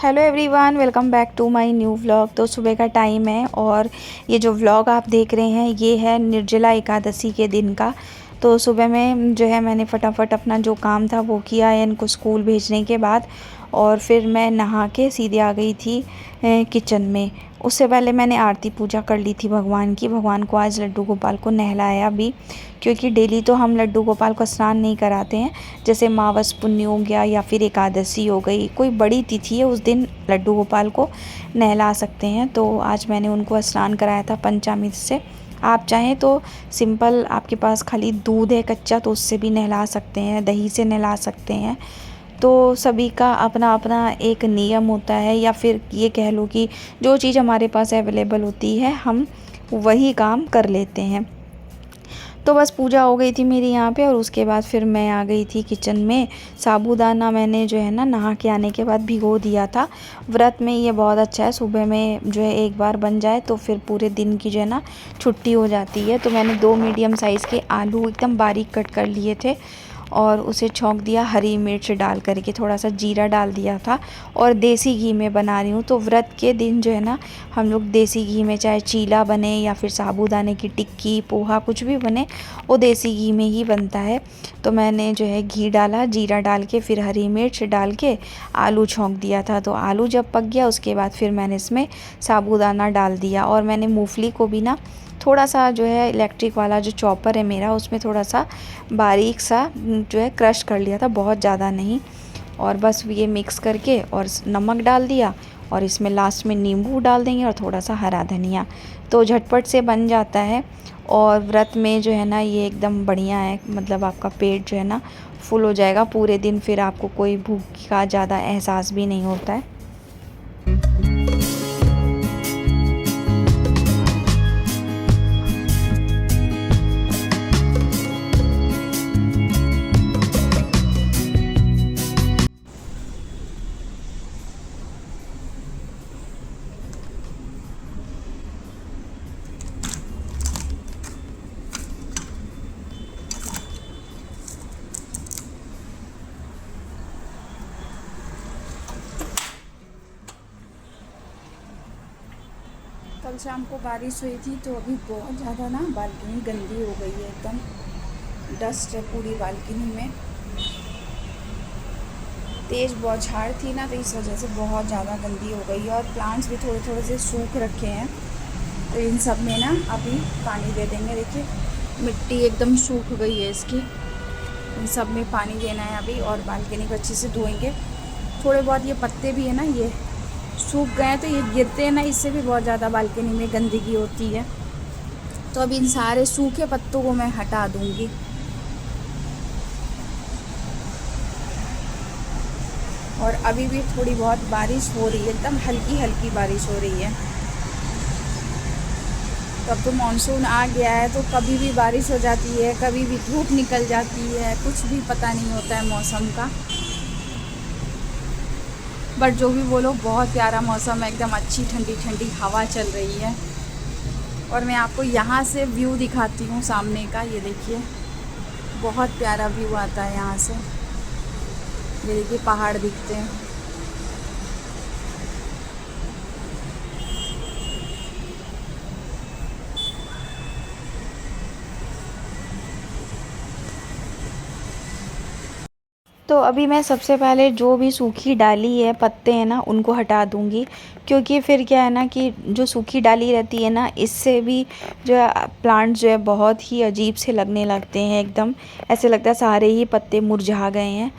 Hello everyone, welcome back to my new vlog. तो सुबह का टाइम है और ये जो व्लॉग आप देख रहे हैं ये है निर्जला एकादशी के दिन का। तो सुबह में जो है मैंने फटाफट अपना जो काम था वो किया है इनको स्कूल भेजने के बाद, और फिर मैं नहा के सीधे आ गई थी किचन में। उससे पहले मैंने आरती पूजा कर ली थी भगवान की। भगवान को आज लड्डू गोपाल को नहलाया भी, क्योंकि डेली तो हम लड्डू गोपाल को स्नान नहीं कराते हैं। जैसे मावस पुण्य हो गया या फिर एकादशी हो गई, कोई बड़ी तिथि है, उस दिन लड्डू गोपाल को नहला सकते हैं। तो आज मैंने उनको स्नान कराया था पंचामृत से। आप चाहें तो सिंपल, आपके पास खाली दूध है कच्चा तो उससे भी नहला सकते हैं, दही से नहला सकते हैं। तो सभी का अपना अपना एक नियम होता है, या फिर ये कह लो कि जो चीज़ हमारे पास अवेलेबल होती है हम वही काम कर लेते हैं। तो बस पूजा हो गई थी मेरी यहाँ पे, और उसके बाद फिर मैं आ गई थी किचन में। साबूदाना मैंने जो है ना नहा के आने के बाद भिगो दिया था। व्रत में ये बहुत अच्छा है, सुबह में जो है एक बार बन जाए तो फिर पूरे दिन की जो है ना छुट्टी हो जाती है। तो मैंने 2 मीडियम साइज़ के आलू एकदम बारीक कट कर लिए थे और उसे छौंक दिया हरी मिर्च डाल करके, थोड़ा सा जीरा डाल दिया था। और देसी घी में बना रही हूँ, तो व्रत के दिन जो है ना हम लोग देसी घी में, चाहे चीला बने या फिर साबूदाने की टिक्की पोहा कुछ भी बने, वो देसी घी में ही बनता है। तो मैंने जो है घी डाला, जीरा डाल के फिर हरी मिर्च डाल के आलू छौंक दिया था। तो आलू जब पक गया उसके बाद फिर मैंने इसमें साबूदाना डाल दिया, और मैंने मूंगफली को भी ना थोड़ा सा जो है इलेक्ट्रिक वाला जो चॉपर है मेरा उसमें थोड़ा सा बारीक सा जो है क्रश कर लिया था, बहुत ज़्यादा नहीं। और बस ये मिक्स करके और नमक डाल दिया, और इसमें लास्ट में नींबू डाल देंगे और थोड़ा सा हरा धनिया। तो झटपट से बन जाता है। और व्रत में जो है ना ये एकदम बढ़िया है, मतलब आपका पेट जो है ना फुल हो जाएगा पूरे दिन, फिर आपको कोई भूख का ज़्यादा एहसास भी नहीं होता है। कल शाम को बारिश हुई थी, तो अभी बहुत ज़्यादा ना बालकनी गंदी हो गई है, एकदम डस्ट है पूरी बालकनी में। तेज़ बौछार थी ना, तो इस वजह से बहुत ज़्यादा गंदी हो गई है। और प्लांट्स भी थोड़े थोड़े से सूख रखे हैं, तो इन सब में ना अभी पानी दे देंगे। देखिए मिट्टी एकदम सूख गई है इसकी, इन सब में पानी देना है अभी, और बालकनी को अच्छे से धोएंगे। थोड़े बहुत ये पत्ते भी है ना ये सूख गए हैं, तो ये गिरते हैं ना, इससे भी बहुत ज़्यादा बालकनी में गंदगी होती है। तो अब इन सारे सूखे पत्तों को मैं हटा दूँगी। और अभी भी थोड़ी बहुत बारिश हो रही है, एकदम हल्की हल्की बारिश हो रही है। तो अब तो मानसून आ गया है, तो कभी भी बारिश हो जाती है, कभी भी धूप निकल जाती है, कुछ भी पता नहीं होता है मौसम का। बट जो भी बोलो, बहुत प्यारा मौसम है, एकदम अच्छी ठंडी ठंडी हवा चल रही है। और मैं आपको यहाँ से व्यू दिखाती हूँ सामने का, ये देखिए बहुत प्यारा व्यू आता है यहाँ से। ये देखिए पहाड़ दिखते हैं। तो अभी मैं सबसे पहले जो भी सूखी डाली है, पत्ते हैं ना, उनको हटा दूंगी। क्योंकि फिर क्या है ना कि जो सूखी डाली रहती है ना, इससे भी जो है प्लांट जो है बहुत ही अजीब से लगने लगते हैं, एकदम ऐसे लगता है सारे ही पत्ते मुरझा गए हैं।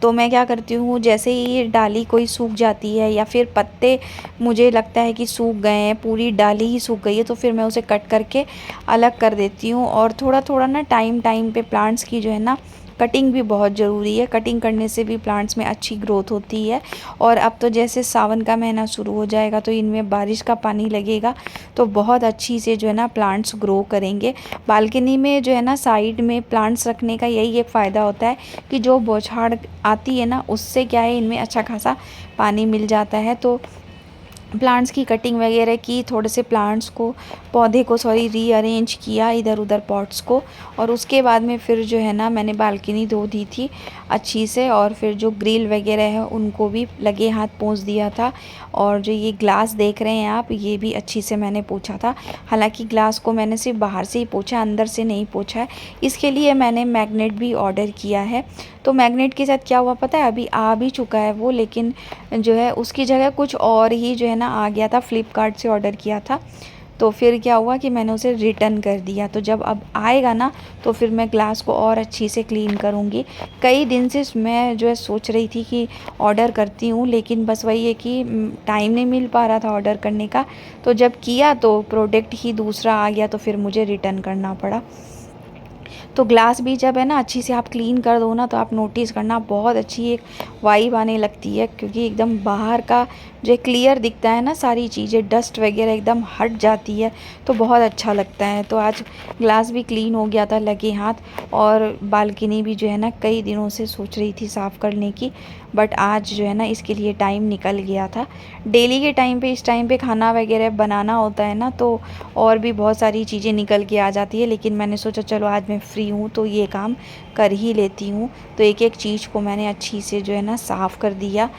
तो मैं क्या करती हूँ, जैसे ही ये डाली कोई सूख जाती है या फिर पत्ते मुझे लगता है कि सूख गए हैं, पूरी डाली ही सूख गई है, तो फिर मैं उसे कट करके अलग कर देती हूँ। और थोड़ा थोड़ा ना टाइम टाइम पे प्लांट्स की जो है ना कटिंग भी बहुत ज़रूरी है। कटिंग करने से भी प्लांट्स में अच्छी ग्रोथ होती है। और अब तो जैसे सावन का महीना शुरू हो जाएगा, तो इनमें बारिश का पानी लगेगा, तो बहुत अच्छी से जो है ना प्लांट्स ग्रो करेंगे। बालकनी में जो है ना साइड में प्लांट्स रखने का यही एक फ़ायदा होता है कि जो बौछार आती है ना, उससे क्या है, इनमें अच्छा खासा पानी मिल जाता है। तो प्लांट्स की कटिंग वगैरह की, थोड़े से प्लांट्स को पौधे को रीअरेंज किया इधर उधर पॉट्स को। और उसके बाद में फिर जो है ना मैंने बालकनी धो दी थी अच्छी से, और फिर जो ग्रिल वगैरह है उनको भी लगे हाथ पोंछ दिया था। और जो ये ग्लास देख रहे हैं आप, ये भी अच्छी से मैंने पोंछा था। हालांकि ग्लास को मैंने सिर्फ बाहर से ही पोंछा, अंदर से नहीं पोंछा है। इसके लिए मैंने मैग्नेट भी ऑर्डर किया है। तो मैग्नेट के साथ क्या हुआ पता है, अभी आ भी चुका है वो, लेकिन जो है उसकी जगह कुछ और ही जो है ना आ गया था। फ़्लिपकार्ट से ऑर्डर किया था, तो फिर क्या हुआ कि मैंने उसे रिटर्न कर दिया। तो जब अब आएगा ना तो फिर मैं ग्लास को और अच्छी से क्लीन करूँगी। कई दिन से मैं जो है सोच रही थी कि ऑर्डर करती हूँ, लेकिन बस वही है कि टाइम नहीं मिल पा रहा था ऑर्डर करने का। तो जब किया तो प्रोडक्ट ही दूसरा आ गया, तो फिर मुझे रिटर्न करना पड़ा। तो ग्लास भी जब है ना अच्छी से आप क्लीन कर दो ना, तो आप नोटिस करना बहुत अच्छी एक वाइब आने लगती है, क्योंकि एकदम बाहर का जो क्लियर दिखता है ना, सारी चीज़ें डस्ट वगैरह एकदम हट जाती है, तो बहुत अच्छा लगता है। तो आज ग्लास भी क्लीन हो गया था लगे हाथ, और बालकनी भी जो है ना कई दिनों से सोच रही थी साफ़ करने की, बट आज जो है ना इसके लिए टाइम निकल गया था। डेली के टाइम पे इस टाइम पे खाना वगैरह बनाना होता है ना, तो और भी बहुत सारी चीज़ें निकल के आ जाती है, लेकिन मैंने सोचा चलो आज मैं फ्री हूँ तो ये काम कर ही लेती हूँ। तो एक एक चीज़ को मैंने अच्छी से जो है ना साफ़ कर दिया।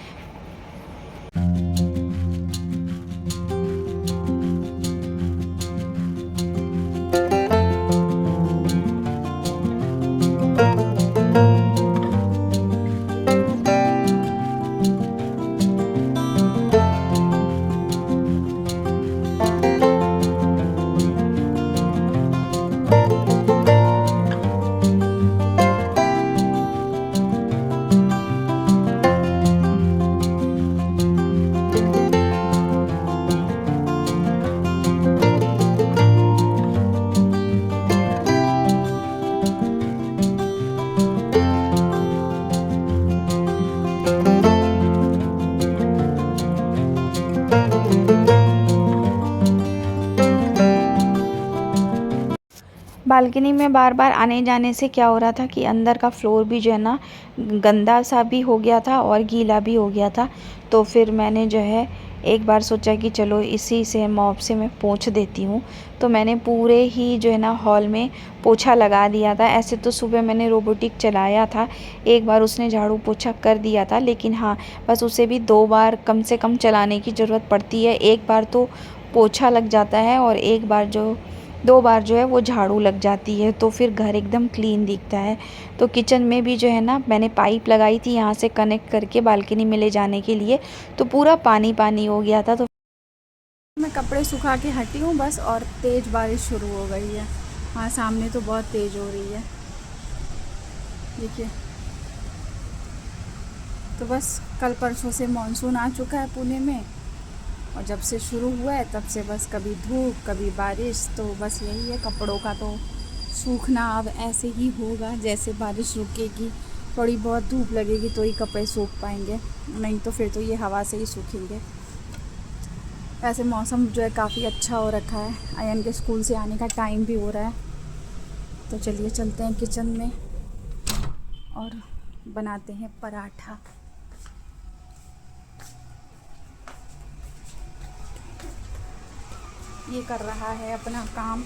बालकनी में बार बार आने जाने से क्या हो रहा था कि अंदर का फ्लोर भी जो है ना गंदा सा भी हो गया था और गीला भी हो गया था। तो फिर मैंने जो है एक बार सोचा कि चलो इसी से मॉप से मैं पोंछ देती हूँ। तो मैंने पूरे ही जो है ना हॉल में पोछा लगा दिया था। ऐसे तो सुबह मैंने रोबोटिक चलाया था, एक बार उसने झाड़ू पोछा कर दिया था, लेकिन हाँ बस उसे भी 2 बार कम से कम चलाने की ज़रूरत पड़ती है। एक बार तो पोछा लग जाता है और एक बार जो 2 बार जो है वो झाड़ू लग जाती है, तो फिर घर एकदम क्लीन दिखता है। तो किचन में भी जो है ना मैंने पाइप लगाई थी यहाँ से कनेक्ट करके बालकनी में ले जाने के लिए, तो पूरा पानी पानी हो गया था। तो मैं कपड़े सुखा के हटी हूँ बस, और तेज़ बारिश शुरू हो गई है। हाँ, सामने तो बहुत तेज़ हो रही है, देखिए। तो बस कल परसों से मानसून आ चुका है पुणे में, और जब से शुरू हुआ है तब से बस कभी धूप कभी बारिश। तो बस यही है, कपड़ों का तो सूखना अब ऐसे ही होगा, जैसे बारिश रुकेगी थोड़ी बहुत धूप लगेगी तो ही कपड़े सूख पाएंगे, नहीं तो फिर तो ये हवा से ही सूखेंगे। वैसे मौसम जो है काफ़ी अच्छा हो रखा है, अयन के स्कूल से आने का टाइम भी हो रहा है। तो चलिए चलते हैं किचन में और बनाते हैं पराठा। ये कर रहा है अपना काम।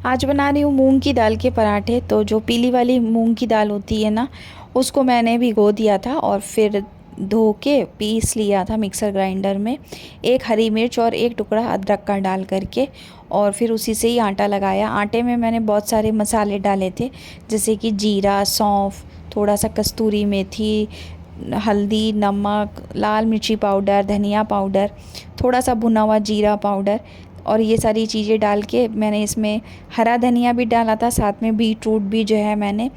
आज बना रही हूँ मूंग की दाल के पराठे। तो जो पीली वाली मूंग की दाल होती है ना, उसको मैंने भिगो दिया था और फिर धो के पीस लिया था मिक्सर ग्राइंडर में, एक हरी मिर्च और एक टुकड़ा अदरक का डाल करके, और फिर उसी से ही आटा लगाया। आटे में मैंने बहुत सारे मसाले डाले थे, जैसे कि जीरा, सौंफ, थोड़ा सा कस्तूरी मेथी, हल्दी, नमक, लाल मिर्ची पाउडर, धनिया पाउडर, थोड़ा सा भुना हुआ जीरा पाउडर, और ये सारी चीज़ें डाल के मैंने इसमें हरा धनिया भी डाला था, साथ में बीट रूट भी जो है मैंने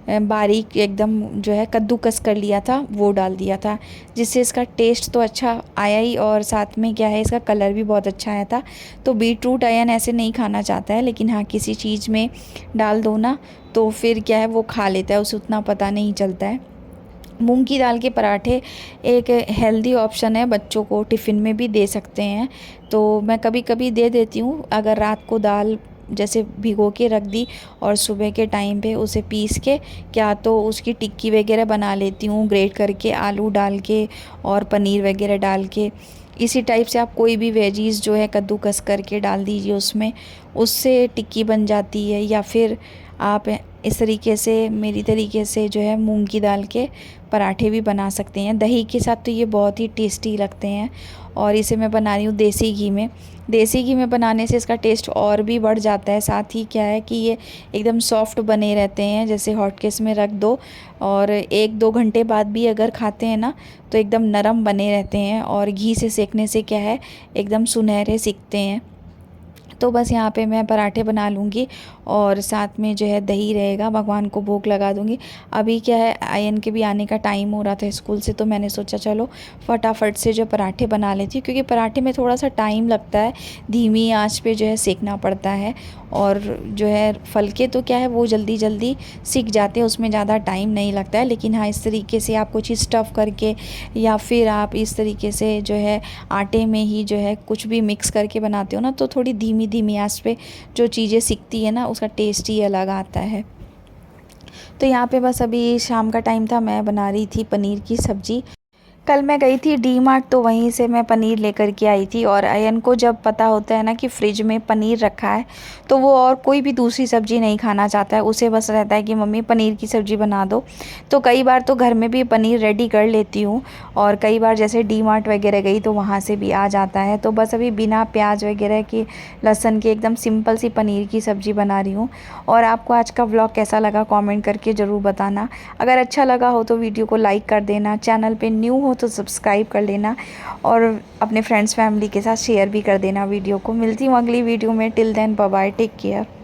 बारीक एकदम जो है कद्दूकस कर लिया था, वो डाल दिया था, जिससे इसका टेस्ट तो अच्छा आया ही और साथ में क्या है इसका कलर भी बहुत अच्छा आया था। तो बीट रूट अयन ऐसे नहीं खाना चाहता है, लेकिन हाँ किसी चीज़ में डाल दो ना तो फिर क्या है वो खा लेता है, उसे उतना पता नहीं चलता है। मूंग की दाल के पराठे एक हेल्दी ऑप्शन है, बच्चों को टिफ़िन में भी दे सकते हैं। तो मैं कभी कभी दे देती हूँ, अगर रात को दाल जैसे भिगो के रख दी और सुबह के टाइम पे उसे पीस के क्या तो उसकी टिक्की वगैरह बना लेती हूँ, ग्रेट करके आलू डाल के और पनीर वगैरह डाल के। इसी टाइप से आप कोई भी वेजीज़ जो है कद्दूकस करके डाल दीजिए उसमें, उससे टिक्की बन जाती है। या फिर आप इस तरीके से मेरी तरीके से जो है मूंग की दाल के पराठे भी बना सकते हैं दही के साथ, तो ये बहुत ही टेस्टी लगते हैं। और इसे मैं बना रही हूँ देसी घी में। देसी घी में बनाने से इसका टेस्ट और भी बढ़ जाता है। साथ ही क्या है कि ये एकदम सॉफ्ट बने रहते हैं, जैसे हॉटकेस में रख दो और 1-2 घंटे बाद भी अगर खाते हैं ना तो एकदम नरम बने रहते हैं। और घी से सेकने से क्या है एकदम सुनहरे सिकते हैं। तो बस यहाँ पे मैं पराठे बना लूँगी और साथ में जो है दही रहेगा, भगवान को भोग लगा दूँगी। अभी क्या है आयन के भी आने का टाइम हो रहा था स्कूल से, तो मैंने सोचा चलो फटाफट से जो पराठे बना लेती हूँ, क्योंकि पराठे में थोड़ा सा टाइम लगता है, धीमी आंच पे जो है सेकना पड़ता है। और जो है फलके तो क्या है वो जल्दी जल्दी सीख जाते हैं, उसमें ज़्यादा टाइम नहीं लगता है। लेकिन हाँ इस तरीके से आप कुछ स्टफ़ करके या फिर आप इस तरीके से जो है आटे में ही जो है कुछ भी मिक्स करके बनाते हो ना, तो थोड़ी धीमी धीमी आंच पे जो चीज़ें सिकती है ना उसका टेस्ट ही अलग आता है। तो यहाँ पे बस अभी शाम का टाइम था, मैं बना रही थी पनीर की सब्ज़ी। कल मैं गई थी डी मार्ट, तो वहीं से मैं पनीर लेकर के आई थी। और अयन को जब पता होता है ना कि फ्रिज में पनीर रखा है तो वो और कोई भी दूसरी सब्ज़ी नहीं खाना चाहता है, उसे बस रहता है कि मम्मी पनीर की सब्ज़ी बना दो। तो कई बार तो घर में भी पनीर रेडी कर लेती हूँ, और कई बार जैसे डी मार्ट वगैरह गई तो वहाँ से भी आ जाता है। तो बस अभी बिना प्याज वगैरह की, लहसुन की एकदम सिंपल सी पनीर की सब्ज़ी बना रही हूँ। और आपको आज का व्लॉग कैसा लगा कमेंट करके ज़रूर बताना। अगर अच्छा लगा हो तो वीडियो को लाइक कर देना, चैनल पे न्यू हो तो सब्सक्राइब कर लेना और अपने फ्रेंड्स फैमिली के साथ शेयर भी कर देना वीडियो को। मिलती हूँ अगली वीडियो में, till then bye bye, take care.